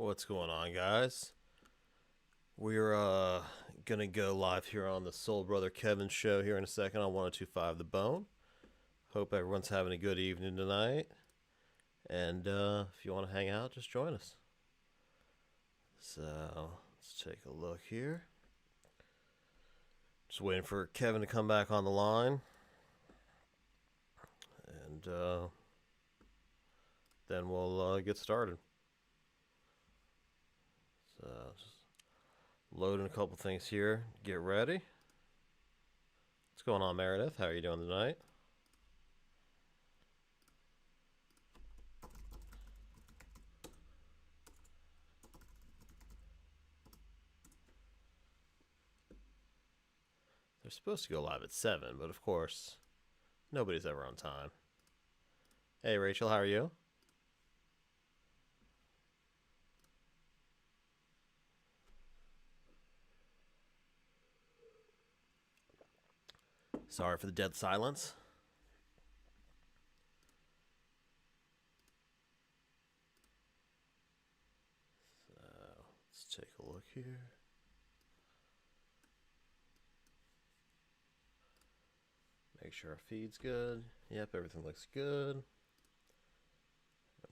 What's going on, guys? We're gonna go live here on the Soul Brother Kevin show here in a second on 1025 The Bone. Hope everyone's having a good evening tonight. And if you want to hang out, just join us. So let's take a look here. Just waiting for Kevin to come back on the line. And then we'll get started. So just loading a couple things here. Get ready. What's going on, Meredith? How are you doing tonight? They're supposed to go live at 7, but of course, nobody's ever on time. Hey, Rachel, how are you? Sorry for the dead silence. So, let's take a look here. Make sure our feed's good. Yep, everything looks good. And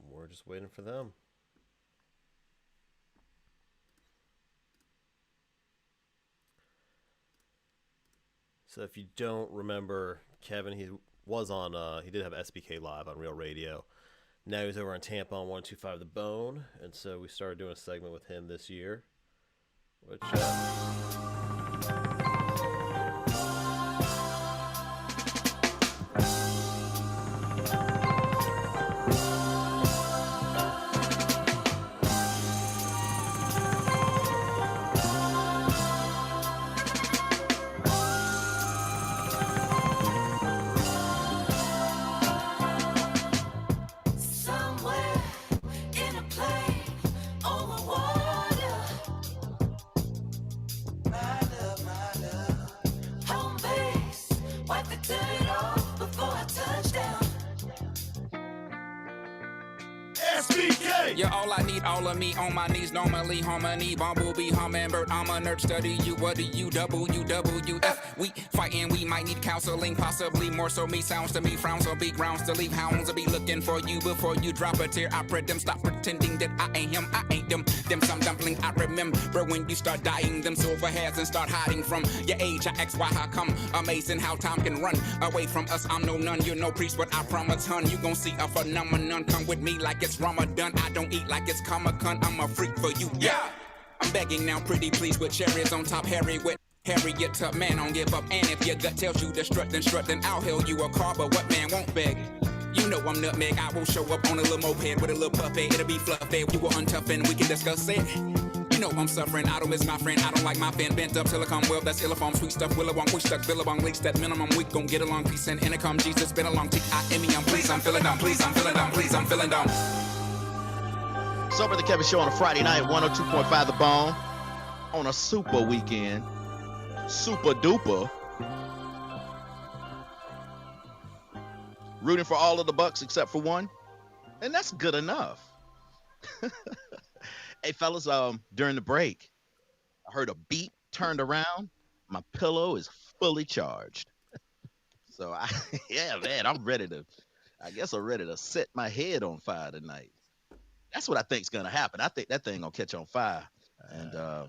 we're just waiting for them. So if you don't remember, Kevin, he was on, he did have SBK Live on Real Radio. Now he's over in Tampa on 1025 The Bone. And so we started doing a segment with him this year. Which, SBK! You're all I need, all of me on my knees, normally harmony, bumblebee, hummingbird, I'm a nerd, study you, what do you, WWF, we fighting, we might need counseling, possibly more so me, sounds to me, frowns on big grounds to leave, hounds will be looking for you before you drop a tear, I pray them, stop pretending that I ain't him, I ain't them some dumpling, I remember when you start dying, them silver hairs and start hiding from your age, I ask why, how come, amazing how time can run away from us, I'm no nun, you're no priest, but I promise, hun, you gon' see a phenomenon, come with me like it's Ramadan, I don't eat like it's Comic-Con, I'm a freak for you, yeah. I'm begging now, pretty please, with cherries on top, Harry with Harriet Tub, man, don't give up, and if your gut tells you to strut, then I'll hail you a car, but what man won't beg? You know I'm nutmeg, I will show up on a little moped with a little puppy, it'll be fluffy, you will untough and we can discuss it. You know I'm suffering, I don't miss my friend, I don't like my fan, bent up silicone web, that's illiform, sweet stuff, willawong, we stuck, billabong, leaks, that minimum, we gon' get along, peace and intercom, Jesus, been a long T-I-M-E, I'm pleased, I'm feeling down, please, I'm feeling down, please, I'm feeling down. Soul Brother Kevin show on a Friday night, 102.5 The Bone, on a super weekend, super duper. Rooting for all of the Bucks except for one, and that's good enough. Hey fellas, during the break, I heard a beep, turned around, my pillow is fully charged. So yeah, man, I'm ready to set my head on fire tonight. That's what I think's gonna happen. I think that thing gonna catch on fire. And nah,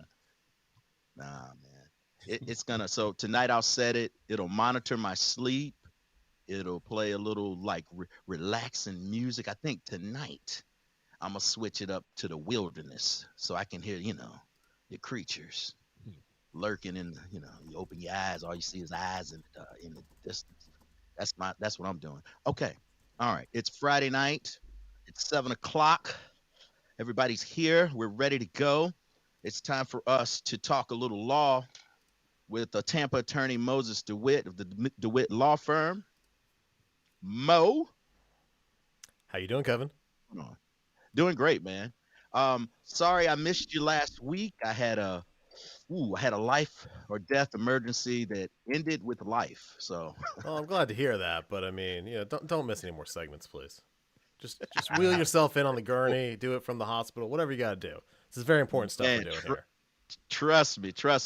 man, it's gonna. So tonight I'll set it. It'll monitor my sleep. It'll play a little like relaxing music. I think tonight I'm gonna switch it up to the wilderness so I can hear, the creatures lurking in. You open your eyes, all you see is eyes in the distance. That's what I'm doing. Okay, all right. It's Friday night. It's 7 o'clock. Everybody's here. We're ready to go. It's time for us to talk a little law with a Tampa attorney, Moses DeWitt of the DeWitt Law Firm. Mo. how you doing, Kevin? Doing great, man. Sorry I missed you last week. I had a life or death emergency that ended with life. So Well, I'm glad to hear that, but I mean, don't miss any more segments, please. Just wheel yourself in on the gurney, do it from the hospital, whatever you got to do. This is very important stuff we're Man, doing here. trust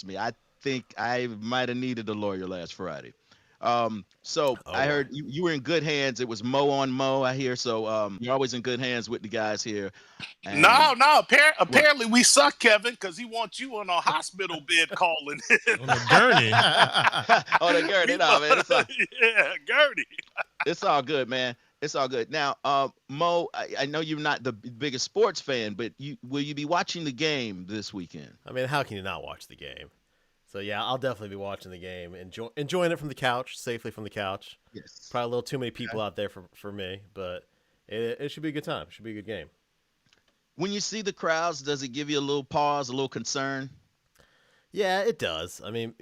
me. I think I might have needed a lawyer last Friday. So Oh I boy. heard you were in good hands. It was Mo on Mo, I hear. So you're always in good hands with the guys here. And No, no. what? Apparently, we suck, Kevin, because he wants you on a hospital bed calling. On the gurney. Oh, the Gurney, no, man. Yeah, Gertie. It's all good, man. It's all good. Now, Mo, I know you're not the biggest sports fan, but will you be watching the game this weekend? I mean, how can you not watch the game? So yeah, I'll definitely be watching the game, enjoying it from the couch, safely from the couch. Yes. Probably a little too many people out there for me, but it should be a good time. It should be a good game. When you see the crowds, does it give you a little pause, a little concern? Yeah, it does. I mean,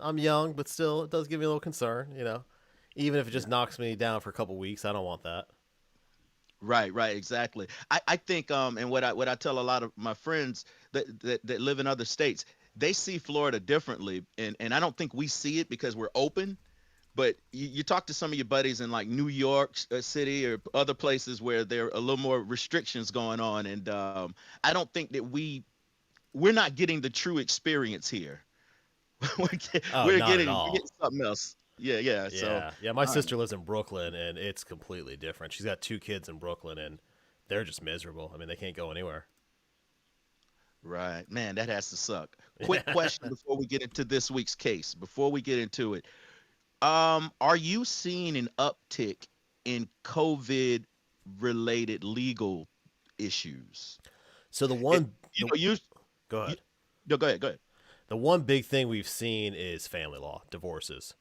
I'm young, but still, it does give me a little concern. Even if it just knocks me down for a couple weeks, I don't want that. Right, right, exactly. I think and what I tell a lot of my friends that live in other states, they see Florida differently, and I don't think we see it because we're open. But you talk to some of your buddies in like New York City or other places where there are a little more restrictions going on, and I don't think that we're not getting the true experience here. Oh, We're not at we're all. getting something else. Yeah, yeah. So Yeah. My all right. sister lives in Brooklyn, and it's completely different. She's got two kids in Brooklyn, and they're just miserable. I mean, they can't go anywhere. Right, man, that has to suck. Quick question before we get into this week's case. Before we get into it, are you seeing an uptick in COVID related legal issues? So It, you know, you, go you ahead. no, go ahead, go ahead. The one big thing we've seen is family law, divorces.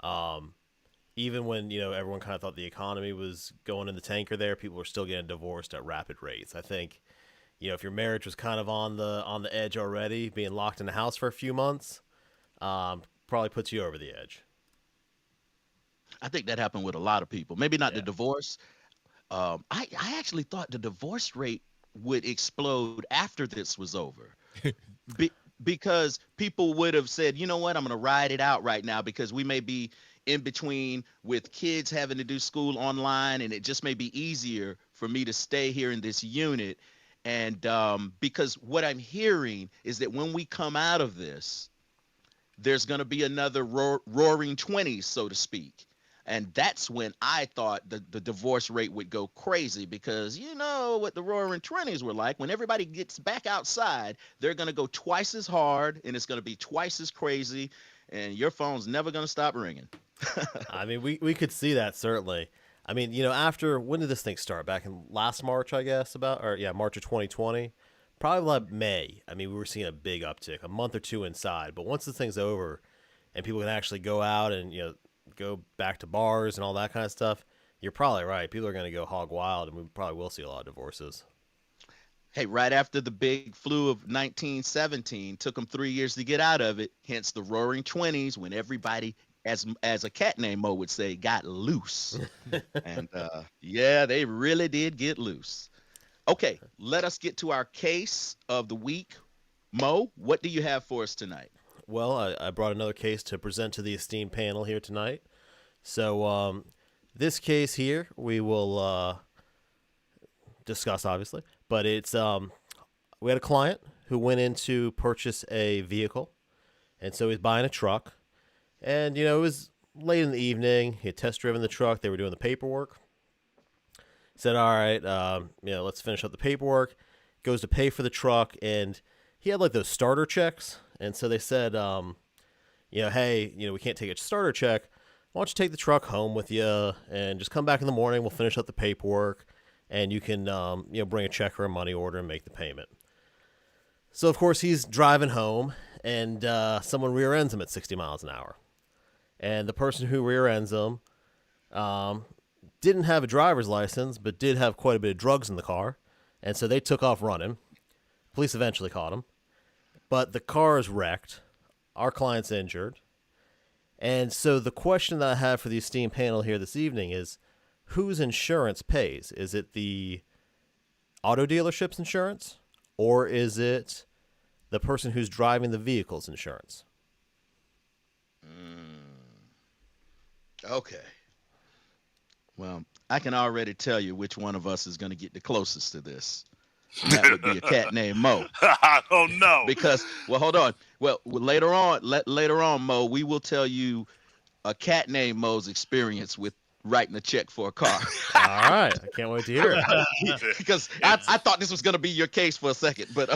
Um, Even when everyone kind of thought the economy was going in the tanker, there people were still getting divorced at rapid rates. I think if your marriage was kind of on the edge already, being locked in the house for a few months, probably puts you over the edge. I think that happened with a lot of people. Maybe not the Yeah. divorce. I actually thought the divorce rate would explode after this was over. Be, because people would have said, you know what, I'm going to ride it out right now because we may be in between with kids having to do school online, and it just may be easier for me to stay here in this unit. And because what I'm hearing is that when we come out of this, there's going to be another roaring 20s, so to speak. And that's when I thought the divorce rate would go crazy because you know what the roaring 20s were like. When everybody gets back outside, they're going to go twice as hard and it's going to be twice as crazy. And your phone's never going to stop ringing. I mean, we could see that certainly. I mean, after when did this thing start? Back in last March, I guess, March of 2020, probably like May. I mean, we were seeing a big uptick, a month or two inside. But once this thing's over, and people can actually go out and go back to bars and all that kind of stuff, you're probably right. People are going to go hog wild, and we probably will see a lot of divorces. Hey, right after the big flu of 1917, took them 3 years to get out of it. Hence the roaring 20s when everybody, as a cat named Mo would say, got loose. And yeah, they really did get loose. Okay, let us get to our case of the week. Mo, what do you have for us tonight? Well, I brought another case to present to the esteemed panel here tonight. So this case here we will discuss, obviously. But it's we had a client who went in to purchase a vehicle, and so he's buying a truck. And it was late in the evening. He had test driven the truck. They were doing the paperwork. He said, "All right, let's finish up the paperwork." Goes to pay for the truck, and he had like those starter checks. And so they said, hey, we can't take a starter check. Why don't you take the truck home with you and just come back in the morning? We'll finish up the paperwork, and you can, bring a check or a money order and make the payment. So, of course, he's driving home, and someone rear ends him at 60 miles an hour. And the person who rear ends him didn't have a driver's license, but did have quite a bit of drugs in the car. And so they took off running. Police eventually caught him. But the car is wrecked. Our client's injured. And so the question that I have for the esteemed panel here this evening is, whose insurance pays? Is it the auto dealership's insurance, or is it the person who's driving the vehicle's insurance? Okay. Well, I can already tell you which one of us is going to get the closest to this, and that would be a cat named Mo. I don't know. Because, well, hold on. Well, later on, Mo, we will tell you a cat named Mo's experience with writing a check for a car. All right, I can't wait to hear it. Because I thought this was going to be your case for a second, but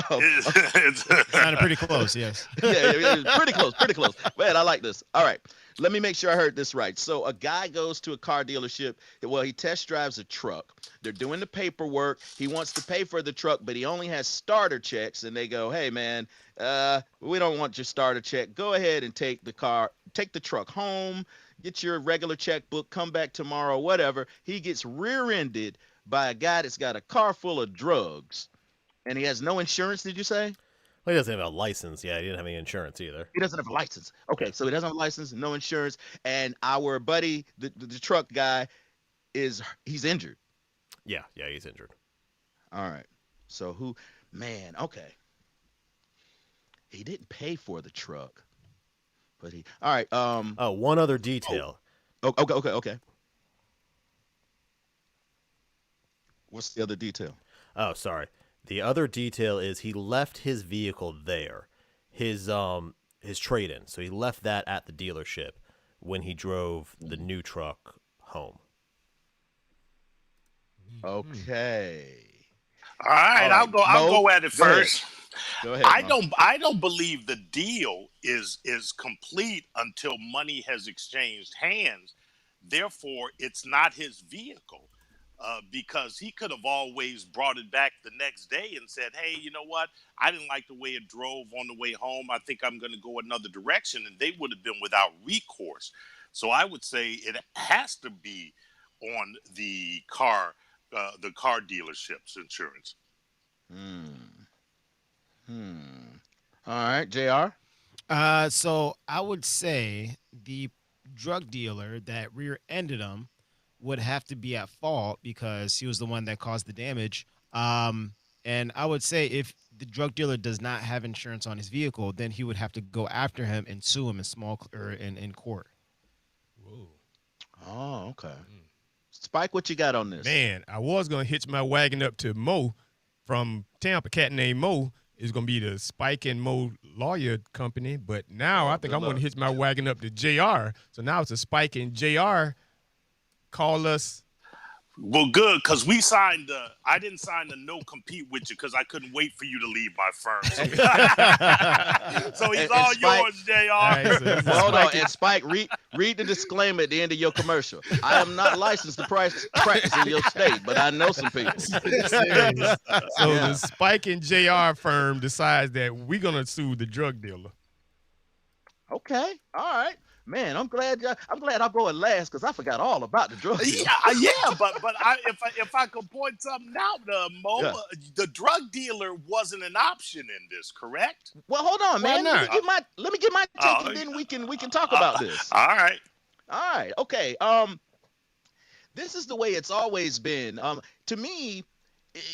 Sounded pretty close, yes. yeah, pretty close, pretty close. Man, I like this. All right, let me make sure I heard this right. So a guy goes to a car dealership. Well, he test drives a truck. They're doing the paperwork. He wants to pay for the truck, but he only has starter checks. And they go, "Hey, man, we don't want your starter check. Go ahead and take the truck home. Get your regular checkbook. Come back tomorrow, whatever." He gets rear-ended by a guy that's got a car full of drugs, and he has no insurance. Did you say? Well, he doesn't have a license. Yeah, he didn't have any insurance either. He doesn't have a license. Okay, so he doesn't have a license, no insurance, and our buddy, the truck guy, he's injured. Yeah, he's injured. All right. So man, okay. He didn't pay for the truck, but all right. Oh, one other detail. Okay. What's the other detail? Oh, sorry. The other detail is he left his vehicle there, his trade-in. So he left that at the dealership when he drove the new truck home. Okay. All right, I'll go. I'll go at it first. Go ahead. I don't believe the deal is complete until money has exchanged hands. Therefore, it's not his vehicle. Because he could have always brought it back the next day and said, "Hey, you know what? I didn't like the way it drove on the way home. I think I'm going to go another direction," and they would have been without recourse. So I would say it has to be on the car dealership's insurance. All right, Jr. So I would say the drug dealer that rear-ended him would have to be at fault because he was the one that caused the damage. And I would say if the drug dealer does not have insurance on his vehicle, then he would have to go after him and sue him in court. Whoa. Oh, okay. Spike, what you got on this? Man, I was going to hitch my wagon up to Mo from Tampa. Cat named Mo is going to be the Spike and Mo lawyer company. But now I think I'm going to hitch my wagon up to JR. So now it's a Spike and JR. Call us. Well, good, because I didn't sign the no compete with you because I couldn't wait for you to leave my firm. So he's all Spike, yours, JR. Right, so hold on, and Spike, read the disclaimer at the end of your commercial. I am not licensed to practice in your state, but I know some people. So the Spike and JR firm decides that we're going to sue the drug dealer. Okay, all right. Man, I'm glad I'm going last because I forgot all about the drug dealer. But if I could point something out, Mo, the drug dealer wasn't an option in this, correct? Well, hold on, man. not? Let me get my take, and then we can talk about this. All right. All right. Okay. This is the way it's always been. To me,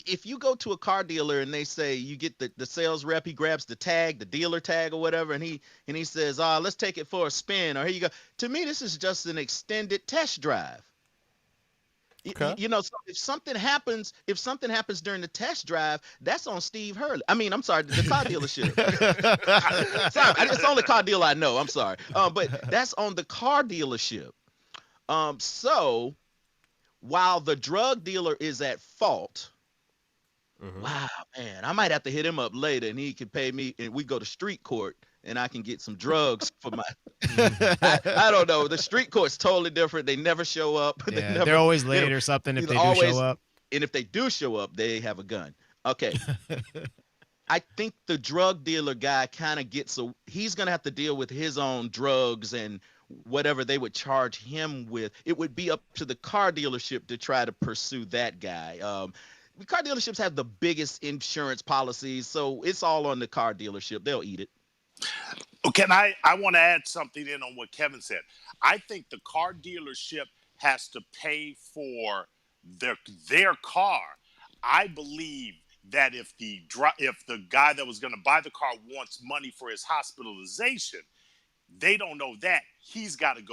if you go to a car dealer and they say you get the sales rep, he grabs the tag, the dealer tag or whatever, and he says, let's take it for a spin, or here you go. To me, this is just an extended test drive. Okay. So if something happens during the test drive, that's on Steve Hurley. I mean, I'm sorry, the car dealership. Sorry, it's the only car dealer I know. I'm sorry. But that's on the car dealership. So while the drug dealer is at fault, wow, man, I might have to hit him up later and he can pay me and we go to street court and I can get some drugs for my I don't know. The street court's totally different. They never show up. Yeah, they're always late or something if they do show up. And if they do show up, they have a gun. Okay. I think the drug dealer guy kind of he's going to have to deal with his own drugs and whatever they would charge him with. It would be up to the car dealership to try to pursue that guy. Car dealerships have the biggest insurance policies, so it's all on the car dealership. They'll eat it. Okay, I want to add something in on what Kevin said. I think the car dealership has to pay for their car. I believe that if the guy that was going to buy the car wants money for his hospitalization, they don't know that he's got to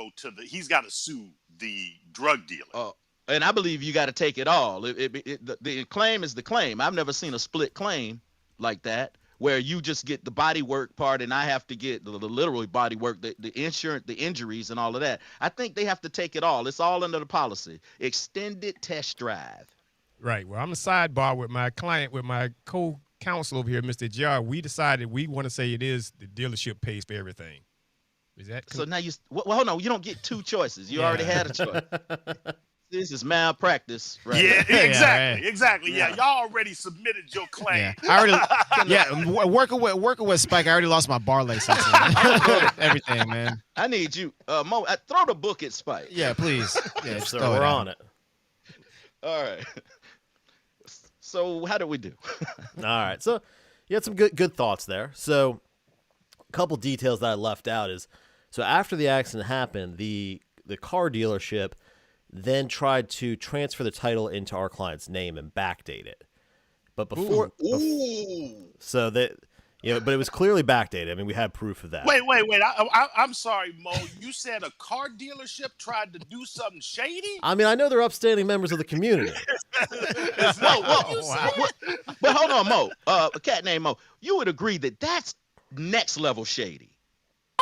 sue the drug dealer. And I believe you got to take it all. The claim is the claim. I've never seen a split claim like that where you just get the body work part and I have to get the literal body work, the insurance, the injuries, and all of that. I think they have to take it all. It's all under the policy. Extended test drive. Right. Well, I'm a sidebar with my client, with my co-counsel over here, Mr. JR. We decided we want to say it is the dealership pays for everything. Is that so? Now well, hold on. You don't get two choices. You already had a choice. This is malpractice, right? Yeah, exactly, right. exactly. Yeah, y'all already submitted your claim. Yeah, I already. Working with Spike, I already lost my bar license. Everything, man. I need you, Mo. Throw the book at Spike. Yeah, please. Yeah, So we're on it. All right. So how do we do? All right. So you had some good thoughts there. So a couple details that I left out is, so after the accident happened, the car dealership then tried to transfer the title into our client's name and backdate it. But before, so that, but it was clearly backdated. I mean, we had proof of that. Wait. I'm sorry, Mo. You said a car dealership tried to do something shady? I mean, I know they're upstanding members of the community. Whoa. But hold on, Mo. A cat named Mo. You would agree that that's next level shady.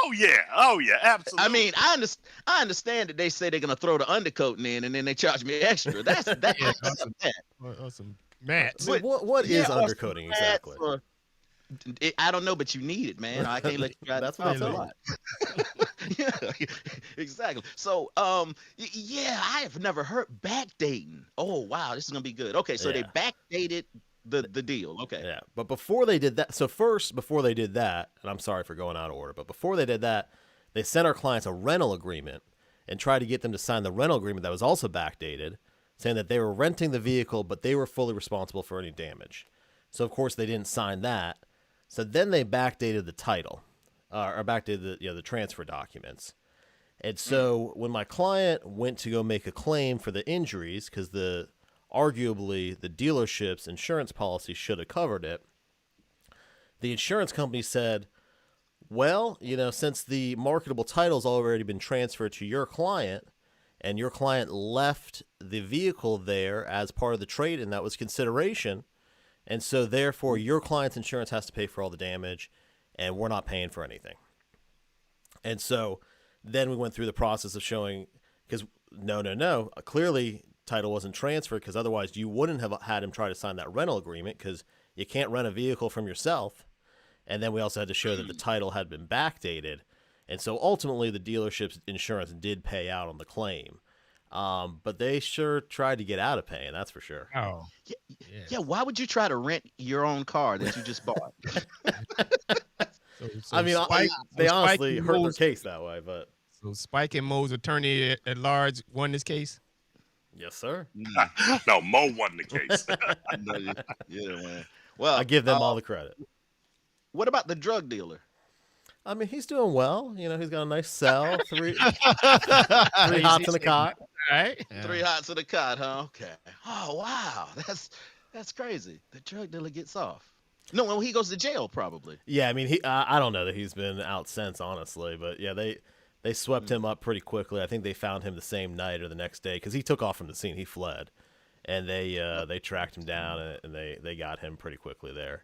Oh yeah, absolutely. I mean, I understand that they say they're gonna throw the undercoating in and then they charge me extra. That's some mats. But what is undercoating exactly? I don't know, but you need it, man. I can't let you try. That's what a lot. Yeah, exactly. So, yeah, I have never heard backdating. Oh wow, this is gonna be good. Okay, so they backdated the deal. Okay. Yeah, but before they did that, before they did that, and I'm sorry for going out of order, but before they did that, they sent our clients a rental agreement and tried to get them to sign the rental agreement that was also backdated, saying that they were renting the vehicle, but they were fully responsible for any damage. So of course they didn't sign that. So then they backdated the title, or backdated the transfer documents. And so when my client went to go make a claim for the injuries, because arguably the dealership's insurance policy should have covered it, the insurance company said, well, since the marketable title's already been transferred to your client and your client left the vehicle there as part of the trade, and that was consideration, and so therefore your client's insurance has to pay for all the damage and we're not paying for anything. And so then we went through the process of showing, because no, clearly title wasn't transferred, because otherwise you wouldn't have had him try to sign that rental agreement, because you can't rent a vehicle from yourself. And then we also had to show that the title had been backdated. And so ultimately the dealership's insurance did pay out on the claim. But they sure tried to get out of paying, that's for sure. Oh. Yeah, why would you try to rent your own car that you just bought? I mean, they honestly hurt their case that way, but... So Spike and Mo's attorney at large won this case? Yes, sir. No, Mo won the case. Yeah, man. Well, I give them all the credit. What about the drug dealer? I mean, he's doing well. He's got a nice cell, three hots in a cot. Right? Yeah. 3 hots in a cot, huh? Okay. Oh wow, that's crazy. The drug dealer gets off. No, well, he goes to jail probably. Yeah, I mean, I don't know that he's been out since, honestly, but yeah, they swept him up pretty quickly. I think they found him the same night or the next day, because he took off from the scene. He fled, and they tracked him down and they got him pretty quickly there.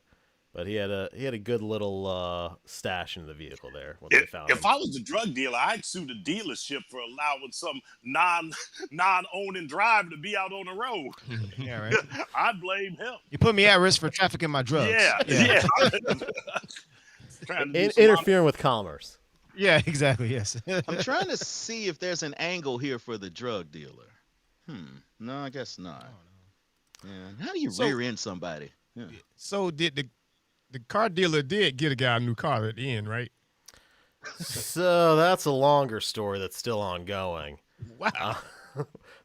But he had a good little stash in the vehicle there. If I was a drug dealer, I'd sue the dealership for allowing some non-owning driver to be out on the road. Yeah, right. I'd blame him. You put me at risk for trafficking my drugs. Yeah. Interfering with commerce. Yeah, exactly. Yes. I'm trying to see if there's an angle here for the drug dealer. No, I guess not. Yeah. How do you rear end somebody? Yeah. So did the car dealer did get a guy a new car at the end, right? So that's a longer story that's still ongoing. Wow.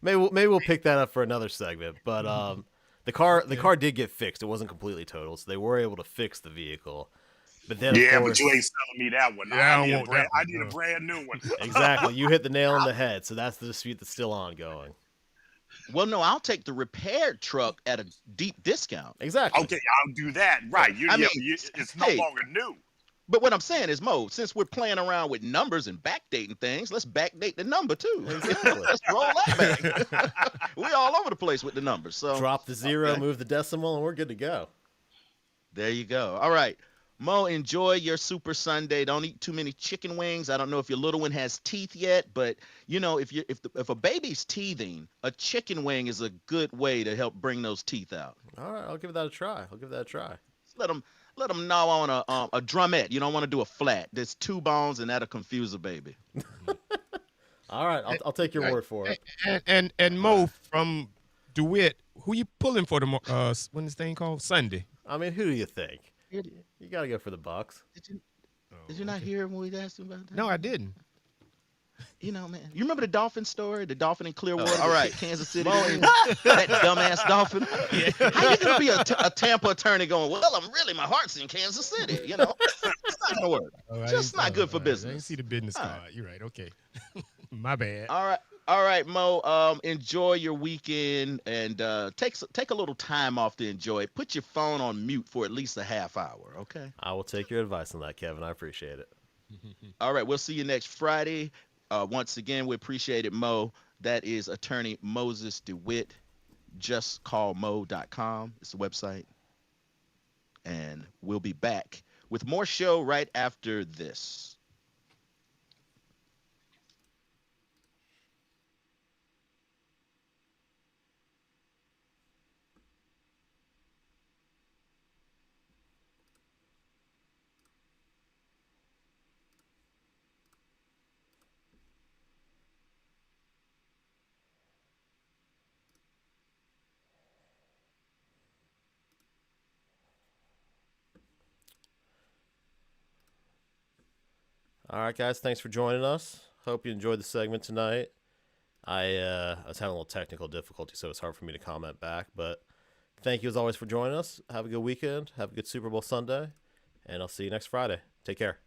Maybe we'll pick that up for another segment. But the car did get fixed. It wasn't completely total, so they were able to fix the vehicle. But then, yeah, of course, but you ain't selling me that one. Yeah, I need a brand new one. Exactly. You hit the nail on the head. So that's the dispute that's still ongoing. Well, no, I'll take the repaired truck at a deep discount. Exactly. Okay, I'll do that. Right. It's no longer new. But what I'm saying is, Mo, since we're playing around with numbers and backdating things, let's backdate the number too. Exactly. Let's roll that back. We all over the place with the numbers. So Drop the zero, okay. move the decimal, and we're good to go. There you go. All right. Mo, enjoy your Super Sunday. Don't eat too many chicken wings. I don't know if your little one has teeth yet, but you know, if a baby's teething, a chicken wing is a good way to help bring those teeth out. All right, I'll give that a try. Let them gnaw on a drumette. You don't want to do a flat. There's two bones, and that'll confuse a baby. All right, I'll take your word for it. And Mo from DeWitt, who you pulling for when this thing called Sunday? I mean, who do you think? Did You got to go for the Bucks. you not hear when we asked him about that? No, I didn't. You know, man. You remember the dolphin story? The dolphin in Clearwater? all right. Kansas City. That dumbass dolphin. How you gonna be a Tampa attorney going, well, my heart's in Kansas City, you know? It's not gonna work. Just not good for I business. didn't see the business card. You're right. Okay. My bad. All right, Mo. Enjoy your weekend and take a little time off to enjoy it. Put your phone on mute for at least a half hour, okay? I will take your advice on that, Kevin. I appreciate it. All right, we'll see you next Friday. Once again, we appreciate it, Mo. That is attorney Moses DeWitt. JustCallMo.com. It's the website. And we'll be back with more show right after this. All right, guys, thanks for joining us. Hope you enjoyed the segment tonight. I was having a little technical difficulty, so it's hard for me to comment back. But thank you as always for joining us. Have a good weekend. Have a good Super Bowl Sunday, and I'll see you next Friday. Take care.